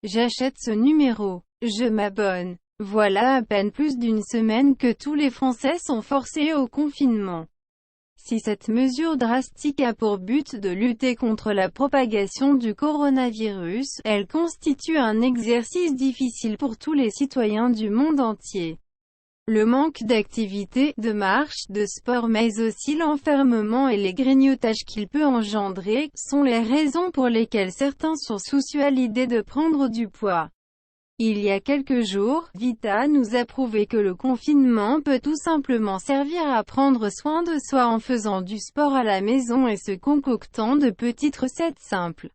J'achète ce numéro. Je m'abonne. Voilà à peine plus d'une semaine que tous les Français sont forcés au confinement. Si cette mesure drastique a pour but de lutter contre la propagation du coronavirus, elle constitue un exercice difficile pour tous les citoyens du monde entier. Le manque d'activité, de marche, de sport mais aussi l'enfermement et les grignotages qu'il peut engendrer, sont les raisons pour lesquelles certains sont soucieux à l'idée de prendre du poids. Il y a quelques jours, Vita nous a prouvé que le confinement peut tout simplement servir à prendre soin de soi en faisant du sport à la maison et se concoctant de petites recettes simples.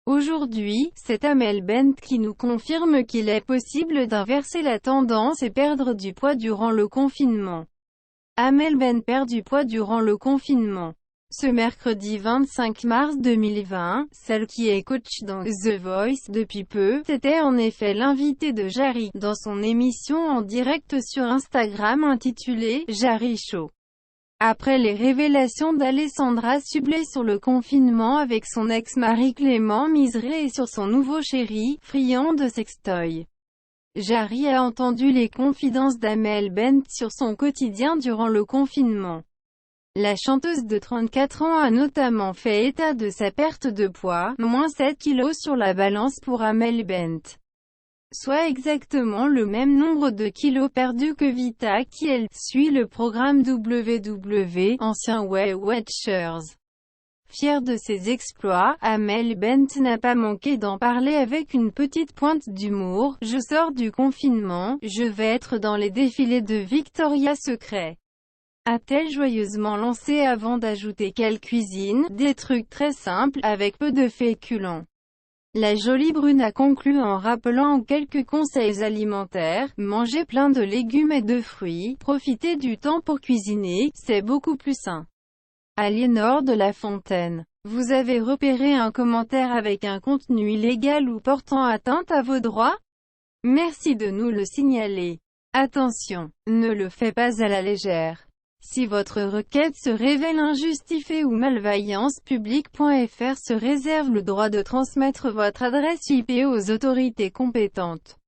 Aujourd'hui, c'est Amel Bent qui nous confirme qu'il est possible d'inverser la tendance et perdre du poids durant le confinement. Amel Bent perd du poids durant le confinement. Ce mercredi 25 mars 2020, celle qui est coach dans The Voice depuis peu, était en effet l'invitée de Jarry, dans son émission en direct sur Instagram intitulée « Jarry Show ». Après les révélations d'Alessandra Sublet sur le confinement avec son ex-mari Clément Miseré et sur son nouveau chéri, friand de sextoy. Jarry a entendu les confidences d'Amel Bent sur son quotidien durant le confinement. La chanteuse de 34 ans a notamment fait état de sa perte de poids, moins 7 kilos sur la balance pour Amel Bent. Soit exactement le même nombre de kilos perdus que Vita qui elle, suit le programme WW, ancien Weight Watchers. Fière de ses exploits, Amel Bent n'a pas manqué d'en parler avec une petite pointe d'humour. Je sors du confinement, je vais être dans les défilés de Victoria's Secret. A-t-elle joyeusement lancé avant d'ajouter qu'elle cuisine, des trucs très simples, avec peu de féculents. La jolie brune a conclu en rappelant quelques conseils alimentaires: manger plein de légumes et de fruits, profiter du temps pour cuisiner, c'est beaucoup plus sain. Aliénor de La Fontaine. Vous avez repéré un commentaire avec un contenu illégal ou portant atteinte à vos droits? Merci de nous le signaler. Attention, ne le faites pas à la légère. Si votre requête se révèle injustifiée ou malveillance, public.fr se réserve le droit de transmettre votre adresse IP aux autorités compétentes.